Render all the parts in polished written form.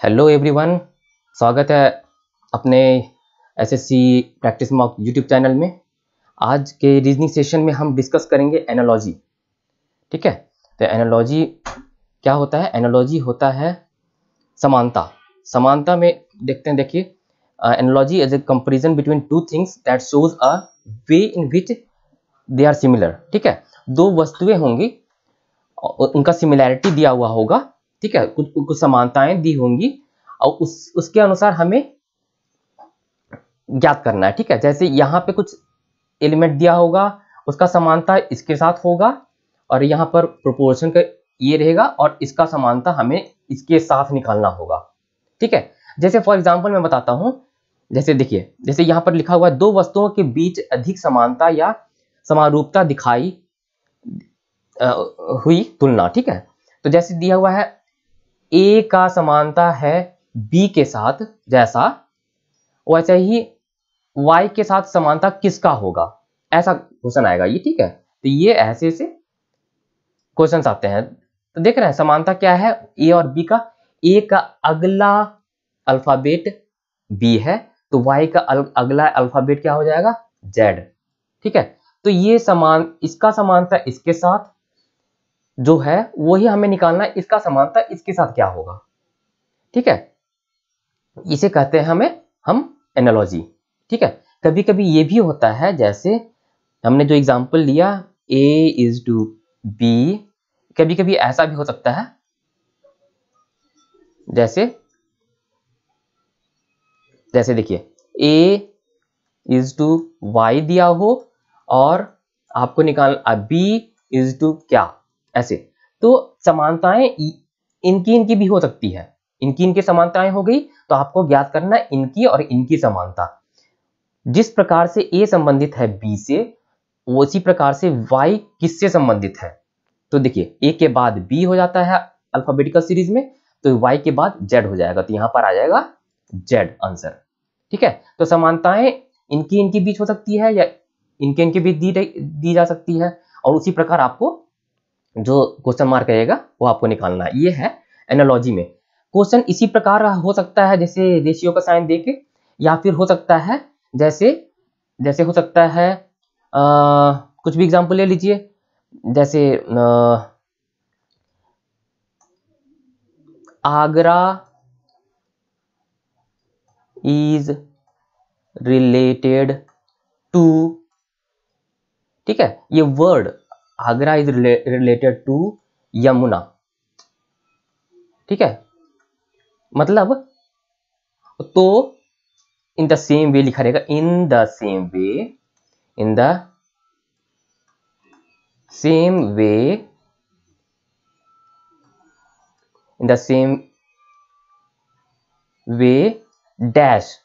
Hello everyone, स्वागत है अपने SSC practice mock YouTube channel में। आज के रीजनिंग सेशन में हम डिस्कस करेंगे एनालॉजी। ठीक है, तो एनालॉजी क्या होता है? एनालॉजी होता है समानता। समानता में देखते हैं, देखिए, analogy is a comparison between two things that shows a way in which they are similar. ठीक है, दो वस्तुएं होंगी, उनका सिमिलैरिटी दिया हुआ होगा। ठीक है, कुछ समानताएं दी होंगी और उसके अनुसार हमें ज्ञात करना है। ठीक है, जैसे यहाँ पे कुछ एलिमेंट दिया होगा, उसका समानता इसके साथ होगा, और यहाँ पर प्रोपोर्शन का ये रहेगा और इसका समानता हमें इसके साथ निकालना होगा। ठीक है, जैसे फॉर एग्जांपल मैं बताता हूं। जैसे देखिए, जैसे यहाँ पर लिखा हुआ है, दो वस्तुओं के बीच अधिक समानता या समारूपता दिखाई हुई तुलना। ठीक है, तो जैसे दिया हुआ है ए का समानता है बी के साथ, जैसा वैसे ही वाई के साथ समानता किसका होगा, ऐसा क्वेश्चन आएगा ये। ठीक है, तो ये ऐसे से क्वेश्चंस आते हैं। तो देख रहे हैं समानता क्या है ए और बी का। ए का अगला अल्फाबेट बी है, तो वाई का अगला अल्फाबेट क्या हो जाएगा? जेड। ठीक है, तो ये इसका समानता इसके साथ जो है वही हमें निकालना है, इसका समानता इसके साथ क्या होगा। ठीक है, इसे कहते हैं हम एनालॉजी। ठीक है, कभी कभी ये भी होता है, जैसे हमने जो एग्जांपल लिया A इज टू B, कभी कभी ऐसा भी हो सकता है, जैसे जैसे देखिए A इज टू Y दिया हो और आपको निकालना B इज टू क्या, ऐसे। तो समानताएं इनकी भी हो सकती है, इनकी समानताएं हो गई, तो आपको ज्ञात करना है इनकी और इनकी समानता। जिस प्रकार से A संबंधित है B से, उसी प्रकार से Y किससे संबंधित है? तो देखिए A के बाद B हो जाता है अल्फाबेटिकल सीरीज में, तो Y के बाद Z हो जाएगा, तो यहां पर आ जाएगा Z आंसर। ठीक है, तो समानताएं इनकी बीच हो सकती है या इनके बीच दी जा सकती है, और उसी प्रकार आपको जो क्वेश्चन मार्क रहेगा वो आपको निकालना है। ये है एनालॉजी में। क्वेश्चन इसी प्रकार हो सकता है, जैसे रेशियो का साइन देके, या फिर हो सकता है जैसे जैसे हो सकता है कुछ भी एग्जांपल ले लीजिए, जैसे आगरा इज रिलेटेड टू। ठीक है, ये word Agra is related to Yamuna. ठीक है, मतलब तो इन द सेम वे लिखा रहेगा, in the same way, in the same way, in the same way dash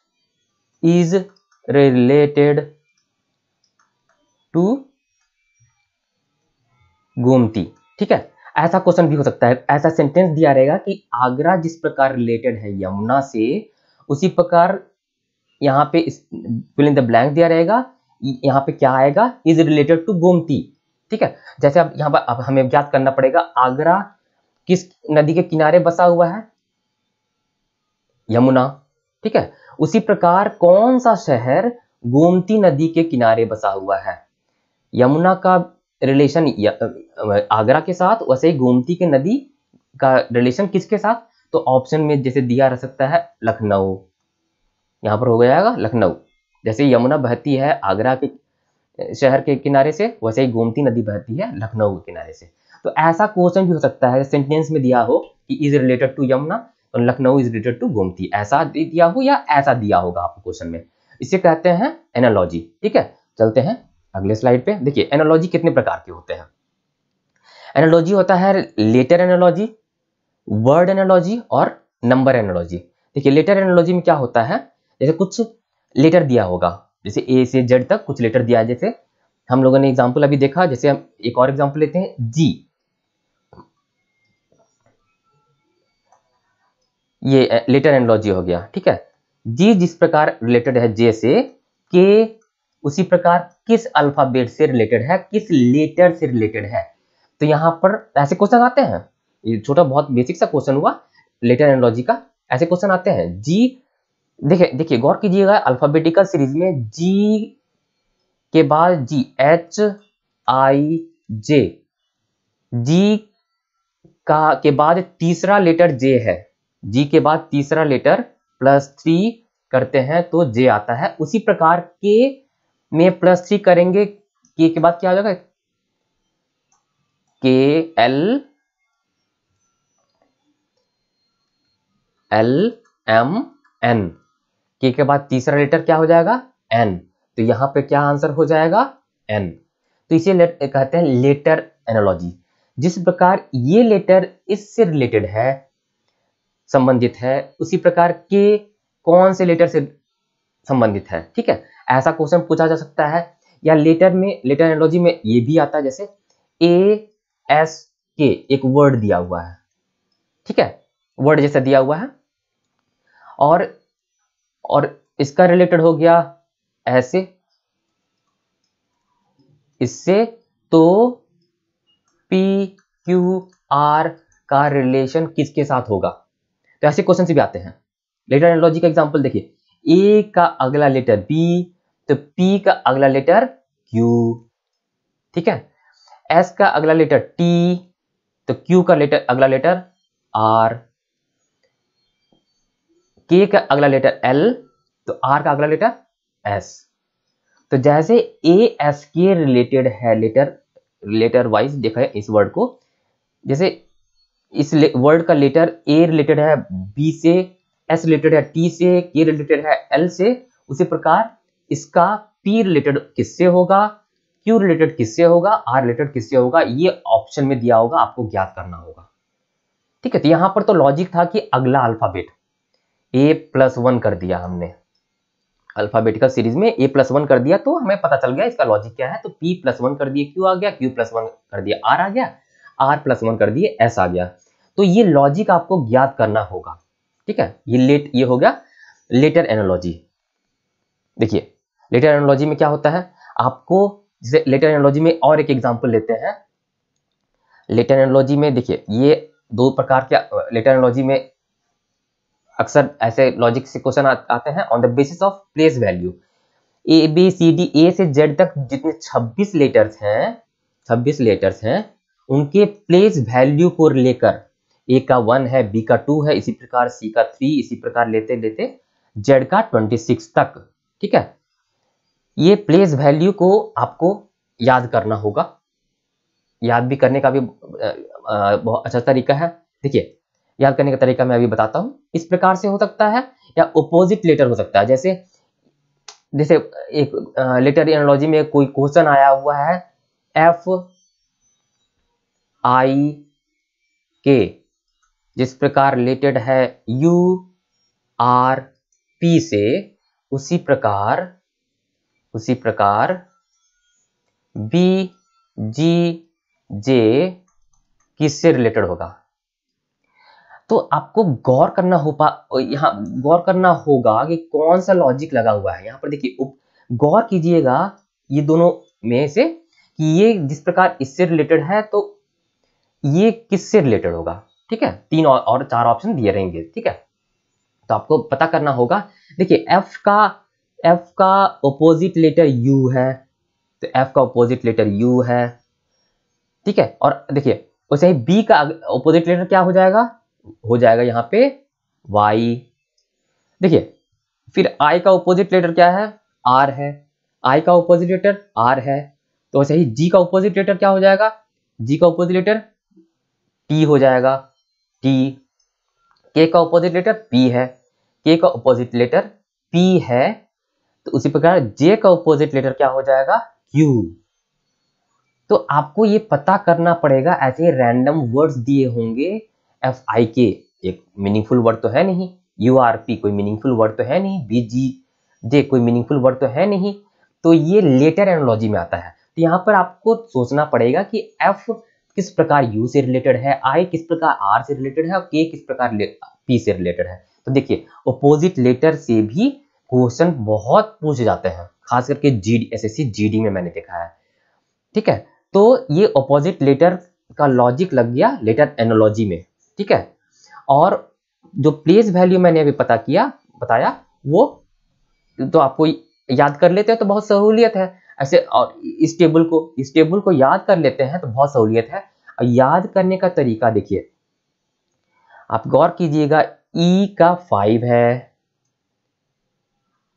is related to Gomti. ठीक है, ऐसा क्वेश्चन भी हो सकता है, ऐसा सेंटेंस दिया रहेगा कि आगरा जिस प्रकार रिलेटेड है यमुना से, उसी प्रकार यहाँ पे फिल इन द ब्लैंक दिया रहेगा, यहाँ पे क्या आएगा? Is related to Gomti. ठीक है, जैसे अब यहाँ पर अब हमें ज्ञात करना पड़ेगा आगरा किस नदी के किनारे बसा हुआ है? यमुना। ठीक है, उसी प्रकार कौन सा शहर गोमती नदी के किनारे बसा हुआ है? यमुना का रिलेशन आगरा के साथ, वैसे ही गोमती के नदी का रिलेशन किसके साथ? तो ऑप्शन में जैसे दिया रह सकता है लखनऊ, यहां पर हो जाएगा लखनऊ। जैसे यमुना बहती है आगरा के शहर के किनारे से, वैसे ही गोमती नदी बहती है लखनऊ के किनारे से। तो ऐसा क्वेश्चन भी हो सकता है, सेंटेंस में दिया हो कि इज रिलेटेड टू यमुना और Lucknow is related to Gomti, ऐसा दिया हो या ऐसा दिया होगा आपको क्वेश्चन में। इसे कहते हैं एनालॉजी। ठीक है, चलते हैं अगले स्लाइड पे। देखिए एनालॉजी कितने प्रकार के होते हैं। एनालॉजी होता है लेटर एनालॉजी, वर्ड एनालॉजी और नंबर एनालॉजी। देखिए लेटर एनालॉजी में क्या होता है, जैसे कुछ लेटर दिया होगा, जैसे ए से जेड तक कुछ लेटर दिया है, जैसे हम लोगों ने एग्जांपल अभी देखा। जैसे हम एक और एग्जांपल लेते हैं, जी। ये लेटर एनालॉजी हो गया। ठीक है, जी जिस प्रकार रिलेटेड है जे से, के उसी प्रकार किस अल्फाबेट से रिलेटेड है, किस लेटर से रिलेटेड है। तो यहां पर ऐसे क्वेश्चन आते हैं। ये छोटा बहुत बेसिक सा क्वेश्चन हुआ लेटर एनालॉजी का। ऐसे क्वेश्चन आते हैं। जी देखिए देखिए गौर कीजिएगा, अल्फाबेटिकल सीरीज में जी के बाद जी, एच आई जे, जी का के बाद तीसरा लेटर जे है, जी के बाद तीसरा लेटर +3 करते हैं तो जे आता है। उसी प्रकार के में +3 करेंगे, के बाद क्या आ जाएगा, के एल एम एन, के बाद तीसरा लेटर क्या हो जाएगा, एन, तो यहां पे क्या आंसर हो जाएगा, एन। तो इसे कहते हैं लेटर एनालॉजी। जिस प्रकार ये लेटर इससे रिलेटेड है, संबंधित है, उसी प्रकार के कौन से लेटर से संबंधित है, ठीक है, ऐसा क्वेश्चन पूछा जा सकता है। या लेटर में, लेटर एनालॉजी में ये भी आता है, जैसे ए एस के एक वर्ड दिया हुआ है, ठीक है, वर्ड जैसा दिया हुआ है, और इसका रिलेटेड हो गया ऐसे इससे, तो पी क्यू आर का रिलेशन किसके साथ होगा। तो ऐसे क्वेश्चन भी आते हैं। लेटर एनालॉजी का एग्जांपल देखिए, ए का अगला लेटर बी, तो पी का अगला लेटर क्यू, ठीक है, एस का अगला लेटर टी, तो क्यू का अगला लेटर आर, के का अगला लेटर एल, तो आर का अगला लेटर एस। तो जैसे ए एस के रिलेटेड है, लेटर वाइज देखा है इस वर्ड को, जैसे इस वर्ड का लेटर ए रिलेटेड है बी से, एस रिलेटेड है टी से, के रिलेटेड है एल से, उसी प्रकार इसका पी रिलेटेड किससे होगा, क्यू रिलेटेड किससे होगा, आर रिलेटेड किससे होगा, ये ऑप्शन में दिया होगा, आपको ज्ञात करना होगा, ठीक है। तो यहां पर तो लॉजिक था कि अगला अल्फाबेट A+1 कर दिया हमने, अल्फाबेटिकल सीरीज में A+1 कर दिया, तो हमें पता चल गया इसका लॉजिक क्या है। तो P+1 कर दिए क्यू आ गया, Q+1 कर दिया आर आ गया, R+1 कर दिए एस आ गया। तो ये लॉजिक आपको ज्ञात करना होगा, ठीक है। ये हो गया लेटर एनालॉजी। देखिए लेटर एनालॉजी में क्या होता है, आपको जैसे लेटर एनालॉजी में और एक एग्जांपल लेते हैं। लेटर एनालॉजी में देखिए ये दो प्रकार के लेटर एनालॉजी में अक्सर ऐसे लॉजिक से क्वेश्चन आते हैं on the basis of place value. A B C D A से जेड तक जितने 26 लेटर्स हैं उनके प्लेस वैल्यू को लेकर, ए का 1 है, बी का 2 है, इसी प्रकार सी का 3, इसी प्रकार लेते लेते जेड का 26 तक, ठीक है। ये प्लेस वैल्यू को आपको याद करना होगा। याद भी करने का भी बहुत अच्छा तरीका है। देखिए याद करने का तरीका मैं अभी बताता हूं। इस प्रकार से हो सकता है या ऑपोजिट लेटर हो सकता है। जैसे एक लेटर एनालॉजी में कोई क्वेश्चन आया हुआ है एफ आई के, जिस प्रकार रिलेटेड है यू आर पी से, उसी प्रकार बी जी जे किससे रिलेटेड होगा। तो आपको गौर करना होगा कि कौन सा लॉजिक लगा हुआ है। यहाँ पर देखिए गौर कीजिएगा ये दोनों में से कि ये जिस प्रकार इससे रिलेटेड है तो ये किससे रिलेटेड होगा, ठीक है। 3 और 4 ऑप्शन दिए रहेंगे, ठीक है। तो आपको पता करना होगा। देखिए एफ का ऑपोजिट लेटर यू है, तो एफ का ऑपोजिट लेटर यू है, ठीक है। और देखिए वैसे ही बी का ऑपोजिट लेटर क्या हो जाएगा यहाँ पे y। देखिए फिर I का ऑपोजिट लेटर क्या है, R है, I का ऑपोजिट लेटर R है, तो वैसे ही G का ऑपोजिट लेटर क्या हो जाएगा, G का ऑपोजिट लेटर T हो जाएगा, T। K का ऑपोजिट लेटर P है, K का ऑपोजिट लेटर P है, तो उसी प्रकार J का ऑपोजिट लेटर क्या हो जाएगा, Q। तो आपको ये पता करना पड़ेगा। ऐसे रैंडम वर्ड्स दिए होंगे, एफ आई के एक मीनिंगफुल वर्ड तो है नहीं, यू आर पी कोई मीनिंगफुल वर्ड तो है नहीं, बी जी जे कोई मीनिंगफुल वर्ड तो है नहीं, तो ये लेटर एनालॉजी में आता है। तो यहाँ पर आपको सोचना पड़ेगा कि एफ किस प्रकार यू से रिलेटेड है, आई किस प्रकार आर से रिलेटेड है, और के किस प्रकार पी से रिलेटेड है। तो देखिए ऑपोजिट लेटर से भी क्वेश्चन बहुत पूछे जाते हैं, खास करके जीडी एसएससी जीडी में मैंने देखा है, ठीक है। तो ये ऑपोजिट लेटर का लॉजिक लग गया लेटर एनालॉजी में, ठीक है। और जो प्लेस वैल्यू मैंने अभी बताया वो तो आपको याद कर लेते हैं तो बहुत सहूलियत है ऐसे, और इस टेबल को याद कर लेते हैं तो बहुत सहूलियत है। और याद करने का तरीका देखिए, आप गौर कीजिएगा, ई का 5 है,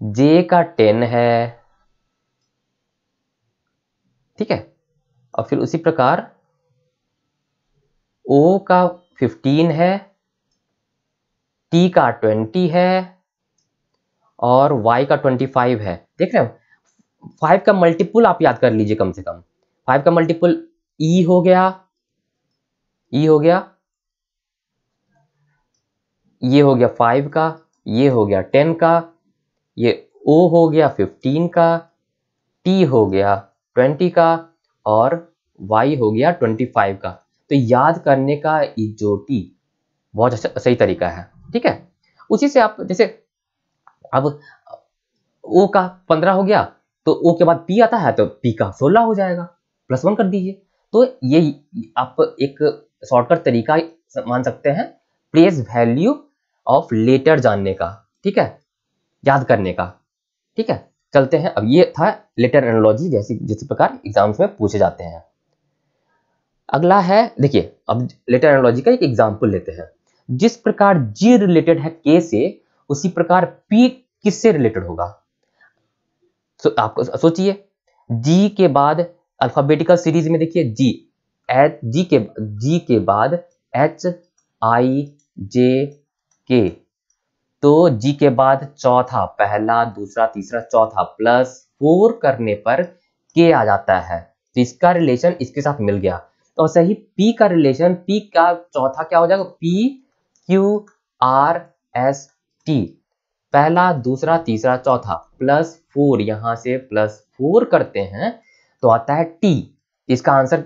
जे का 10 है, ठीक है, और फिर उसी प्रकार ओ का 15 है, टी का 20 है और y का 25 है। देख रहे हो, 5 का मल्टीपुल आप याद कर लीजिए कम से कम। 5 का मल्टीपुल e हो गया, ये हो गया 5 का, ये हो गया 10 का, ये o हो गया 15 का, t हो गया 20 का और y हो गया 25 का। तो याद करने का जो t बहुत अच्छा सही तरीका है, ठीक है। उसी से आप जैसे अब ओ का 15 हो गया तो ओ के बाद पी आता है तो पी का 16 हो जाएगा, +1 कर दीजिए। तो ये आप एक शॉर्टकट तरीका मान सकते हैं प्लेस वैल्यू ऑफ लेटर जानने का, ठीक है, याद करने का, ठीक है। चलते हैं, अब ये था लेटर एनालॉजी जैसी जिस प्रकार एग्जाम्स में पूछे जाते हैं। अगला है, देखिए अब लेटर एनालॉजी का एक एग्जाम्पल लेते हैं। जिस प्रकार जी रिलेटेड है के से, उसी प्रकार पी किससे रिलेटेड होगा। आपको सोचिए, जी के बाद अल्फाबेटिकल सीरीज में देखिए जी के बाद एच आई जे के, तो जी के बाद चौथा, पहला दूसरा तीसरा चौथा +4 करने पर के आ जाता है, तो इसका रिलेशन इसके साथ मिल गया। तो सही पी का रिलेशन, पी का चौथा क्या हो जाएगा, P Q R S T, पहला दूसरा तीसरा चौथा +4, यहां से +4 करते हैं तो आता है टी। इसका आंसर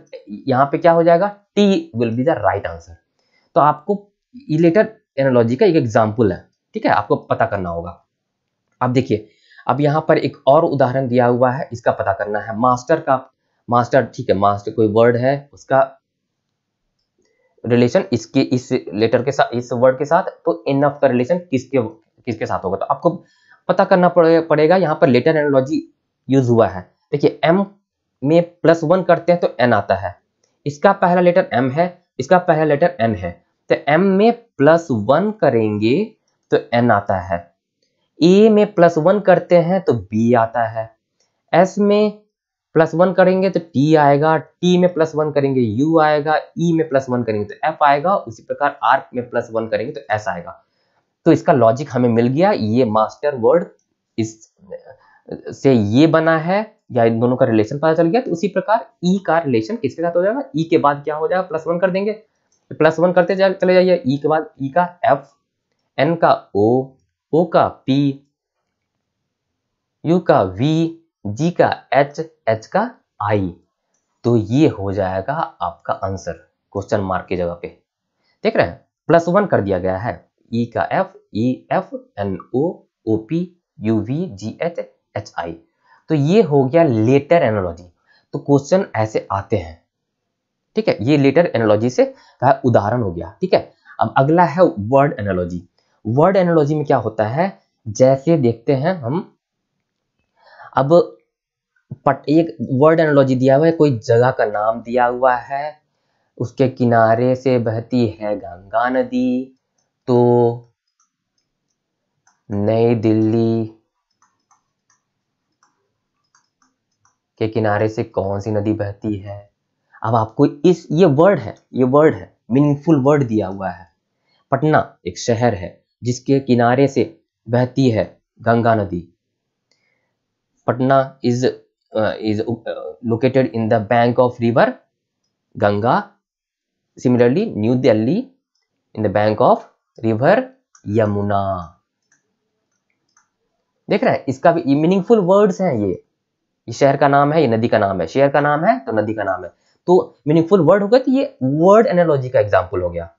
यहां पे क्या हो जाएगा, T will be the right answer. तो आपको लेटर एनालॉजी का एक एग्जांपल है, ठीक है, आपको पता करना होगा। अब देखिए, अब यहां पर एक और उदाहरण दिया हुआ है, इसका पता करना है मास्टर का। मास्टर, ठीक है, मास्टर कोई वर्ड है, उसका रिलेशन इसके इस लेटर के साथ, इस वर्ड के साथ, तो इनफ का रिलेशन किसके साथ होगा। तो आपको पता करना पड़ेगा। यहाँ पर लेटर एनालॉजी यूज हुआ है। देखिए, m में +1 करते हैं तो n आता है, इसका पहला लेटर m है, इसका पहला लेटर n है, तो m में +1 करेंगे तो n आता है, a में +1 करते हैं तो b आता है, s में +1 करेंगे तो t आएगा, t में +1 करेंगे u आएगा, e में +1 करेंगे तो f आएगा, उसी प्रकार r में +1 करेंगे तो s आएगा। तो इसका लॉजिक हमें मिल गया, ये मास्टर वर्ड इस से ये बना है, या इन दोनों का रिलेशन पता चल गया। तो उसी प्रकार ई का रिलेशन किसके साथ हो जाएगा, ई के बाद क्या हो जाएगा, +1 कर देंगे, तो +1 करते चले जाइए, ई के बाद ई का एफ, एन का ओ का पी, यू का वी, जी का एच, एच का आई। तो ये हो जाएगा आपका आंसर क्वेश्चन मार्क की जगह पे। देख रहे हैं, +1 कर दिया गया है, ई का F, E F, N O P, U V, G H, H I. तो ये हो गया लेटर एनालॉजी। तो क्वेश्चन ऐसे आते हैं, ठीक है, ये लेटर एनालॉजी से का उदाहरण हो गया, ठीक है। अब अगला है वर्ड एनालॉजी। वर्ड एनालॉजी में क्या होता है, जैसे देखते हैं हम, अब एक वर्ड एनालॉजी दिया हुआ है, कोई जगह का नाम दिया हुआ है, उसके किनारे से बहती है गंगा नदी, तो नई दिल्ली के किनारे से कौन सी नदी बहती है। अब आपको ये वर्ड है, मीनिंगफुल वर्ड दिया हुआ है। पटना एक शहर है जिसके किनारे से बहती है गंगा नदी। Patna is located in the bank of river Ganga. Similarly new Delhi in the bank of river Yamuna. देख रहे हैं, इसका भी मीनिंगफुल वर्ड्स हैं। ये शहर का नाम है, ये नदी का नाम है, शहर का नाम है तो नदी का नाम है, तो मीनिंगफुल वर्ड हो गया। तो ये वर्ड एनालॉजी का एग्जांपल हो गया।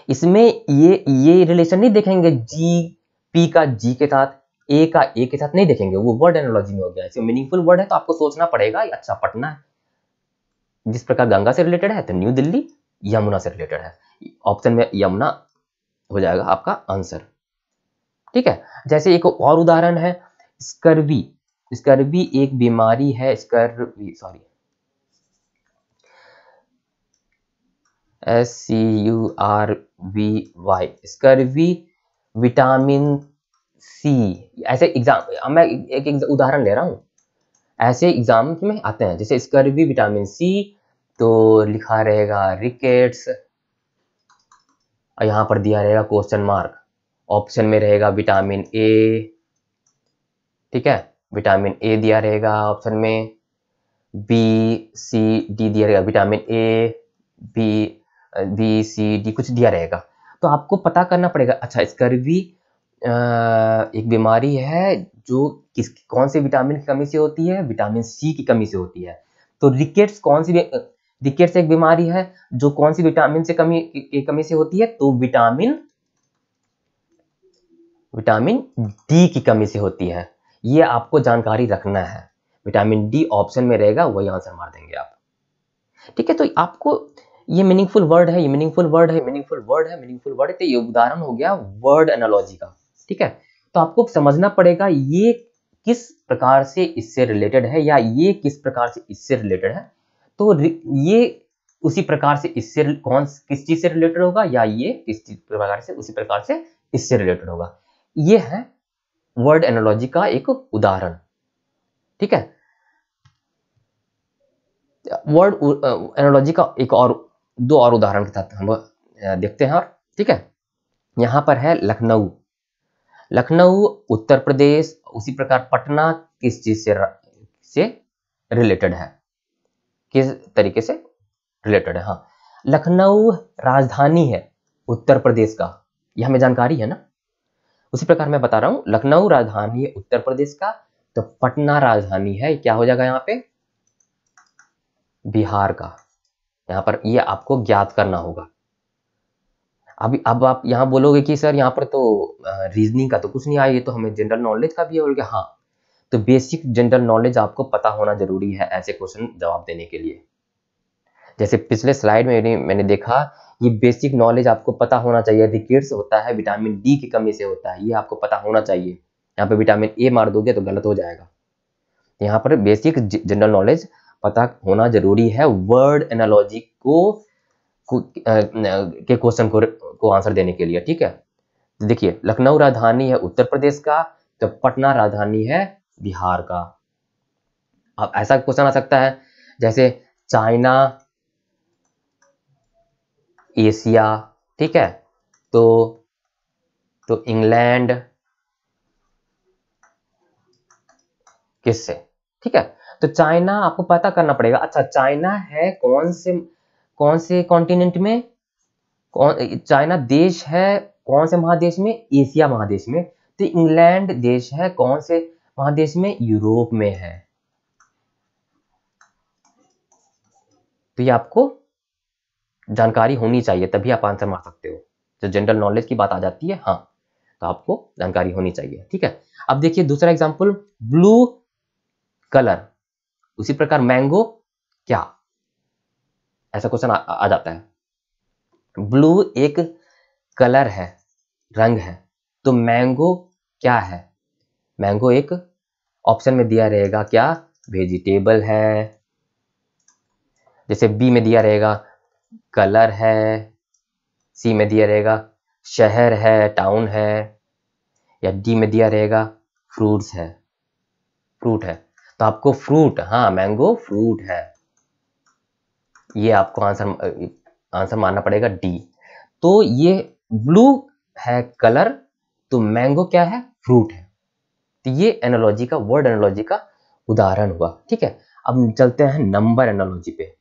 इसमें ये रिलेशन नहीं देखेंगे, जी पी का जी के साथ, ए का ए के साथ नहीं देखेंगे, वो वर्ड एनालॉजी में हो गया। इसमें मीनिंगफुल वर्ड है तो आपको सोचना पड़ेगा, अच्छा पटना है, जिस प्रकार गंगा से रिलेटेड है तो न्यू दिल्ली यमुना से रिलेटेड है। ऑप्शन में यमुना हो जाएगा आपका आंसर। ठीक है, जैसे एक और उदाहरण है स्कर्वी। स्कर्वी एक बीमारी है, scurvy sorry SCURVY, scurvy vitamin C. ऐसे एग्जाम मैं एक उदाहरण ले रहा हूं, ऐसे एग्जाम में आते हैं। जैसे स्कर्वी विटामिन सी, तो लिखा रहेगा रिकेट्स, और यहां पर दिया रहेगा क्वेश्चन मार्क। ऑप्शन में रहेगा विटामिन ए, ठीक है, विटामिन ए दिया रहेगा ऑप्शन में, बी सी डी दिया रहेगा, vitamin A B C D कुछ दिया रहेगा। तो आपको पता करना पड़ेगा, अच्छा स्कर्वी एक बीमारी है जो कौन से विटामिन की कमी से होती है, विटामिन सी की कमी से होती है। तो रिकेट्स रिकेट्स एक बीमारी है जो कौन सी विटामिन से कमी से होती है, तो विटामिन डी की कमी से होती है। ये आपको जानकारी रखना है, विटामिन डी ऑप्शन में रहेगा, वही आंसर मार देंगे आप। ठीक है, तो आपको ये मीनिंगफुल वर्ड है, ये मीनिंगफुल वर्ड है, मीनिंगफुल वर्ड है, मीनिंगफुल वर्ड है। तो ये उदाहरण हो गया वर्ड एनालॉजी का। ठीक है, तो आपको समझना पड़ेगा ये किस प्रकार से इससे रिलेटेड है, या ये किस प्रकार से इससे रिलेटेड है। तो ये उसी प्रकार से इससे किस चीज से रिलेटेड होगा, या ये किस चीज प्रकार से उसी प्रकार से इससे रिलेटेड होगा। ये है वर्ड एनालॉजी का एक उदाहरण। ठीक है, वर्ड एनालॉजी का एक और दो और उदाहरण के साथ हम देखते हैं। और ठीक है, यहां पर है लखनऊ। लखनऊ उत्तर प्रदेश, उसी प्रकार पटना किस चीज से रिलेटेड है, किस तरीके से रिलेटेड है। हाँ, लखनऊ राजधानी है उत्तर प्रदेश का, यह हमें जानकारी है ना। उसी प्रकार मैं बता रहा हूं, लखनऊ राजधानी है उत्तर प्रदेश का, तो पटना राजधानी है, क्या हो जाएगा यहाँ पे, बिहार का। यहाँ पर ये आपको ज्ञात करना होगा। अब आप यहाँ बोलोगे कि सर यहाँ पर तो रीजनिंग का तो कुछ नहीं आया, ये तो हमें जनरल नॉलेज का भी है। हाँ, तो बेसिक जनरल नॉलेज आपको पता होना जरूरी है ऐसे क्वेश्चन जवाब देने के लिए। जैसे पिछले स्लाइड में मैंने देखा, ये बेसिक नॉलेज आपको पता होना चाहिए। रिकेट्स होता है विटामिन डी की कमी से होता है, ये आपको पता होना चाहिए। यहाँ पे विटामिन ए मार दोगे तो गलत हो जाएगा। यहाँ पर बेसिक जनरल नॉलेज पता होना जरूरी है वर्ड एनालॉजी के क्वेश्चन को आंसर देने के लिए। ठीक है, देखिए लखनऊ राजधानी है उत्तर प्रदेश का, तो पटना राजधानी है बिहार का। अब ऐसा क्वेश्चन आ सकता है जैसे चाइना एशिया, ठीक है, तो इंग्लैंड किससे। ठीक है, तो चाइना आपको पता करना पड़ेगा। अच्छा, चाइना है कौन से कॉन्टिनेंट में, चाइना देश है कौन से महादेश में, एशिया महादेश में। तो इंग्लैंड देश है कौन से महादेश में, यूरोप में है। तो ये आपको जानकारी होनी चाहिए, तभी आप आंसर मार सकते हो। जो जनरल नॉलेज की बात आ जाती है, हाँ, तो आपको जानकारी होनी चाहिए। ठीक है, अब देखिए दूसरा एग्जांपल, ब्लू कलर, उसी प्रकार मैंगो क्या, ऐसा क्वेश्चन आ जाता है। ब्लू एक कलर है, रंग है, तो मैंगो क्या है। मैंगो एक ऑप्शन में दिया रहेगा क्या, वेजिटेबल है, जैसे बी में दिया रहेगा कलर है, सी में दिया रहेगा शहर है, टाउन है, या डी में दिया रहेगा फ्रूट्स है, फ्रूट है। तो आपको फ्रूट, हाँ मैंगो फ्रूट है, ये आपको आंसर मानना पड़ेगा डी। तो ये ब्लू है कलर, तो मैंगो क्या है, फ्रूट है। तो ये एनालॉजी का, वर्ड एनालॉजी का उदाहरण हुआ। ठीक है, अब चलते हैं नंबर एनालॉजी पे।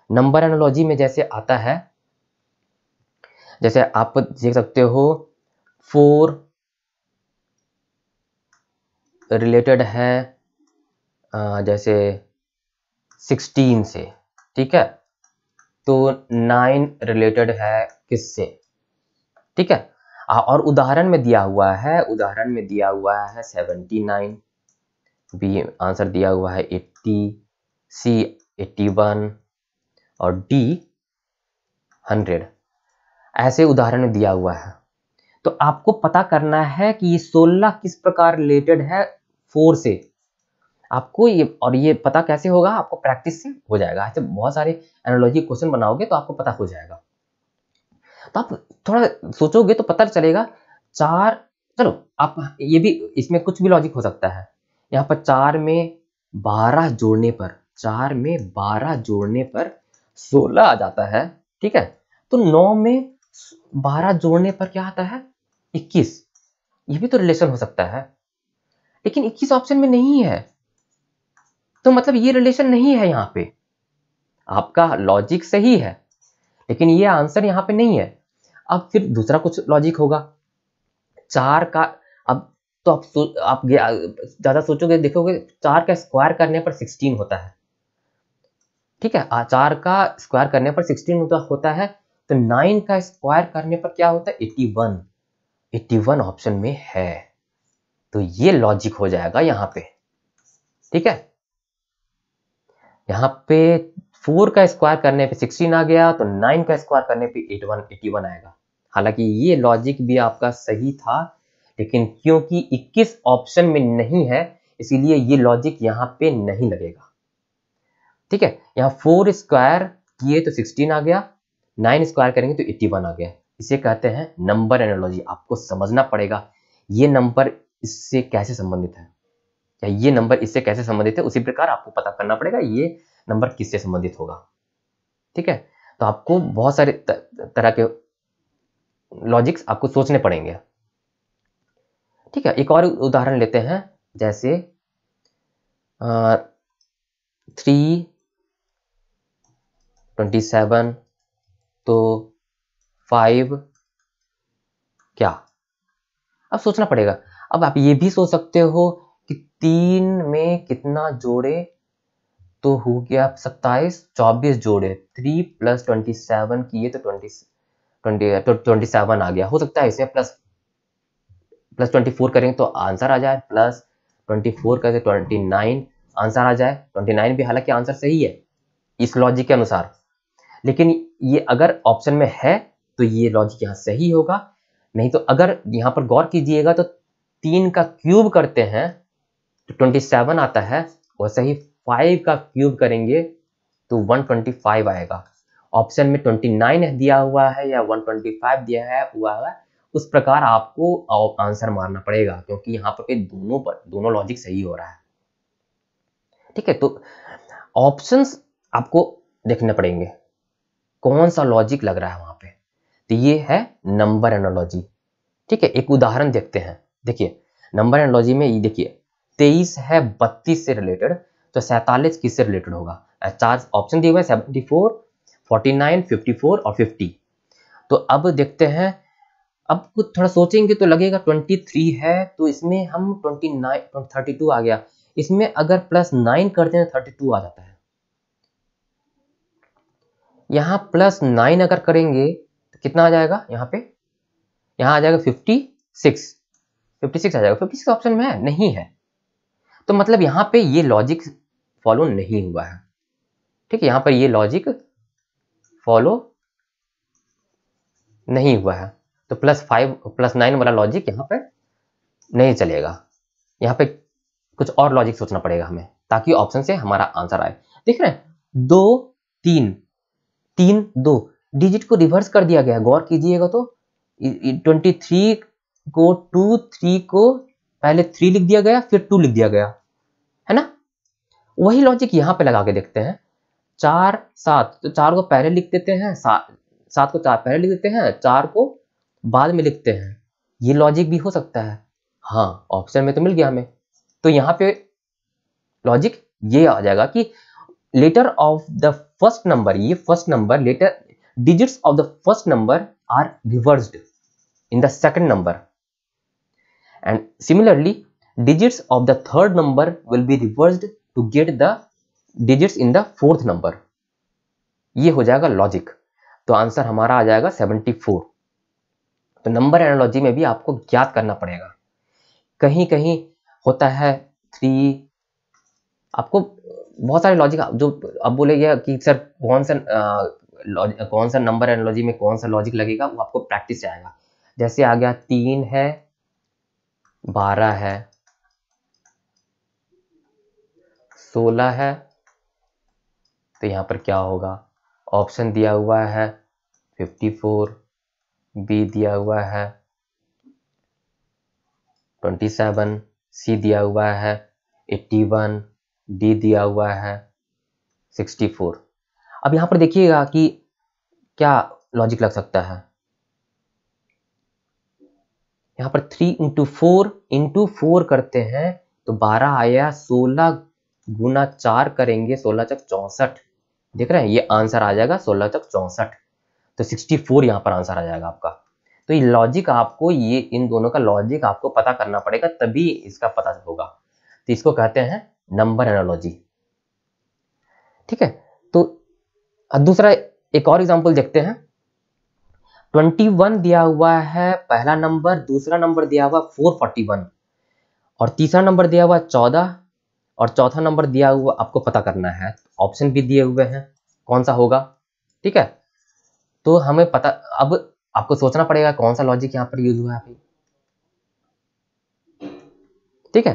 नंबर एनालॉजी में जैसे आता है, जैसे आप देख सकते हो 4 रिलेटेड है जैसे 16 से, ठीक है, तो 9 रिलेटेड है किससे। ठीक है, और उदाहरण में दिया हुआ है, उदाहरण में दिया हुआ है 79, बी आंसर दिया हुआ है 80, सी 81 और डी 100, ऐसे उदाहरण में दिया हुआ है। तो आपको पता करना है कि ये 16 किस प्रकार रिलेटेड है 4 से। आपको ये पता कैसे होगा, आपको प्रैक्टिस से हो जाएगा। ऐसे बहुत सारे एनालॉजी क्वेश्चन बनाओगे तो आपको पता हो जाएगा। तो आप थोड़ा सोचोगे तो पता चलेगा। चलो आप ये भी, इसमें कुछ भी लॉजिक हो सकता है। यहाँ पर 4 में 12 जोड़ने पर 16 आ जाता है, ठीक है। तो 9 में 12 जोड़ने पर क्या आता है, 21। ये भी तो रिलेशन हो सकता है, लेकिन 21 ऑप्शन में नहीं है, तो मतलब ये रिलेशन नहीं है। यहाँ पे आपका लॉजिक सही है, लेकिन ये आंसर यहाँ पे नहीं है। अब फिर दूसरा कुछ लॉजिक होगा 4 का। अब तो आप ज्यादा सोचोगे, देखोगे 4 का स्क्वायर करने पर 16 होता है, ठीक है। 4 का स्क्वायर करने पर 16 होता है। तो 9 का स्क्वायर करने पर क्या होता है, 81 ऑप्शन में है। तो ये लॉजिक हो जाएगा यहाँ पे, ठीक है। यहाँ पे 4 का स्क्वायर करने पे 16 आ गया, तो 9 का स्क्वायर करने पे 81 आएगा। हालांकि ये लॉजिक भी आपका सही था, लेकिन क्योंकि 21 ऑप्शन में नहीं है, इसीलिए ये लॉजिक यहाँ पे नहीं लगेगा, ठीक है। यहाँ 4 स्क्वायर किए तो 16 आ गया, 9 स्क्वायर करेंगे तो 81 आ गया। इसे कहते हैं नंबर एनालॉजी। आपको समझना पड़ेगा ये नंबर इससे कैसे संबंधित है, या ये नंबर इससे कैसे संबंधित है। उसी प्रकार आपको पता करना पड़ेगा ये नंबर किससे संबंधित होगा, ठीक है। तो आपको बहुत सारे तरह के लॉजिक्स आपको सोचने पड़ेंगे, ठीक है। एक और उदाहरण लेते हैं, जैसे 327 तो 5 क्या। अब सोचना पड़ेगा। अब आप ये भी सोच सकते हो कि 3 में कितना जोड़े, तो हो गया 27, 24 जोड़े 3 + 27 किए तो 27 आ गया। हो सकता है इसमें प्लस 24 करेंगे तो आंसर आ जाए, प्लस 24 करें तो 29 आंसर आ जाए। 29 भी हालांकि आंसर सही है इस लॉजिक के अनुसार, लेकिन ये अगर ऑप्शन में है तो ये लॉजिक यहाँ सही होगा। नहीं तो अगर यहाँ पर गौर कीजिएगा तो 3 का क्यूब करते हैं तो 27 आता है, वैसे ही 5 का क्यूब करेंगे तो 125 आएगा। ऑप्शन में 29 दिया हुआ है या 125 दिया हुआ है, उस प्रकार आपको आंसर मारना पड़ेगा, क्योंकि यहाँ पर दोनों लॉजिक सही हो रहा है, ठीक है। तो ऑप्शंस आपको देखने पड़ेंगे कौन सा लॉजिक लग रहा है वहां पे। तो ये है नंबर एनालॉजी, ठीक है। एक उदाहरण देखते हैं। देखिए नंबर एनालॉजी में ये देखिए 23 है 32 से रिलेटेड, तो 47 किससे रिलेटेड होगा। 4 ऑप्शन दिए हुए हैं, 74, 49, 54 और 50। तो अब देखते हैं, अब कुछ थोड़ा सोचेंगे तो लगेगा 23 है, तो इसमें हम 32 आ गया। इसमें अगर +9 करते हैं 32 आ जाता है। यहाँ +9 अगर करेंगे तो कितना आ जाएगा, यहाँ पे यहाँ आ जाएगा 56 आ जाएगा। 56 ऑप्शन में है नहीं है, तो मतलब यहाँ पे ये लॉजिक फॉलो नहीं हुआ है, ठीक है। यहाँ पर ये लॉजिक फॉलो नहीं हुआ है, तो +5 +9 वाला लॉजिक यहाँ पे नहीं चलेगा। यहाँ पे कुछ और लॉजिक सोचना पड़ेगा हमें, ताकि ऑप्शन से हमारा आंसर आए। देख रहे हैं 2 3 3 2 डिजिट को रिवर्स कर दिया गया। गौर कीजिएगा तो 23 को 2 3 को पहले 3 लिख दिया गया, फिर 2 लिख दिया गया, है ना। वही लॉजिक यहाँ पे लगा के देखते हैं। 4 7 तो 4 को पहले लिख देते हैं, 7 को 4 पहले लिख देते हैं, 4 को बाद में लिखते हैं। ये लॉजिक भी हो सकता है। हाँ ऑप्शन में तो मिल गया हमें। तो यहाँ पे लॉजिक ये आ जाएगा कि letter of the first number, ये first number letter digits of the first number are reversed in the second number, and similarly digits of the third number will be reversed to get the digits in the fourth number। ये हो जाएगा logic. तो answer हमारा आ जाएगा 74। तो number analogy में भी आपको ज्ञात करना पड़ेगा। कहीं कहीं होता है 3, आपको बहुत सारे लॉजिक जो अब बोलेगा कि सर कौन सा नंबर एनालॉजी में कौन सा लॉजिक लगेगा, वो आपको प्रैक्टिस से आएगा। जैसे आ गया 3 है, 12 है, 16 है, तो यहां पर क्या होगा? ऑप्शन दिया हुआ है 54, बी दिया हुआ है 27, सी दिया हुआ है 81, डी दिया हुआ है 64। अब यहां पर देखिएगा कि क्या लॉजिक लग सकता है। यहां पर 3 इंटू फोर करते हैं तो 12 आया, 16 गुना 4 करेंगे 16 चक 64। देख रहे हैं, ये आंसर आ जाएगा 16 चक 64। तो 64 यहां पर आंसर आ जाएगा आपका। तो ये लॉजिक आपको, ये इन दोनों का लॉजिक आपको पता करना पड़ेगा, तभी इसका पता होगा। तो इसको कहते हैं नंबर एनालॉजी। ठीक है, तो दूसरा एक और एग्जांपल देखते हैं। 21 दिया हुआ है पहला नंबर, दूसरा नंबर दिया हुआ 441 और तीसरा नंबर दिया हुआ 14 और चौथा नंबर दिया हुआ आपको पता करना है। ऑप्शन भी दिए हुए हैं, कौन सा होगा। ठीक है, तो हमें पता, अब आपको सोचना पड़ेगा कौन सा लॉजिक यहाँ पर यूज हुआ है। ठीक है,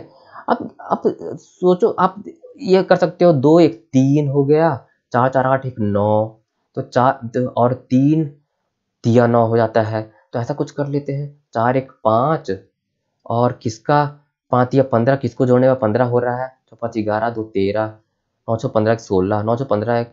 अब सोचो, आप ये कर सकते हो, 2 1 3 हो गया, 4 4 8 1 9, तो 4 और 3 दिया 9 हो जाता है। तो ऐसा कुछ कर लेते हैं, 4 1 5 और किसका 5 या 15, किसको जोड़ने में 15 हो रहा है, 4 5 11 2 13, 9 6 15 16, 9 6 15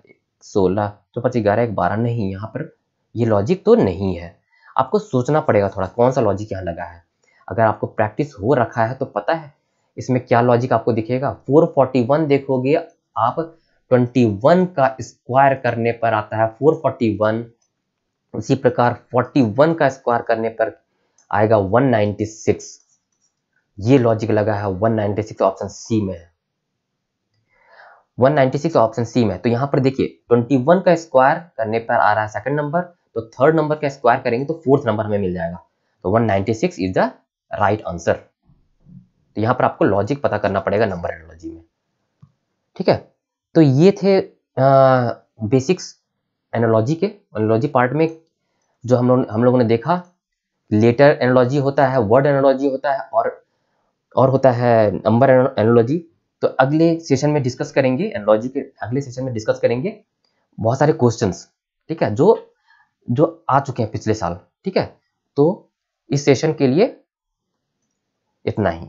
16, 4 5 11 1 12। नहीं, यहाँ पर ये लॉजिक तो नहीं है। आपको सोचना पड़ेगा थोड़ा कौन सा लॉजिक यहाँ लगा है। अगर आपको प्रैक्टिस हो रखा है तो पता है इसमें क्या लॉजिक आपको दिखेगा। 441 देखोगे आप, 21 का स्क्वायर करने पर आता है 441। उसी प्रकार 41 का स्क्वायर करने पर आएगा 196। ये लॉजिक लगा है 196, ऑप्शन सी में है। 196 ऑप्शन सी में। तो यहां पर देखिए 21 का स्क्वायर करने पर आ रहा है सेकंड नंबर, तो थर्ड नंबर का स्क्वायर करेंगे तो फोर्थ नंबर हमें मिल जाएगा। तो 196 इज द राइट आंसर। तो यहां पर आपको लॉजिक पता करना पड़ेगा नंबर एनालॉजी में। ठीक है, तो ये थे बेसिक्स एनालॉजी पार्ट में जो हम लोगों ने देखा। लेटर एनालॉजी होता है, वर्ड एनालॉजी होता है, और होता है नंबर एनालॉजी। तो अगले सेशन में डिस्कस करेंगे, एनालॉजी के अगले सेशन में डिस्कस करेंगे बहुत सारे क्वेश्चंस। ठीक है, जो आ चुके हैं पिछले साल। ठीक है, तो इस सेशन के लिए इतना ही।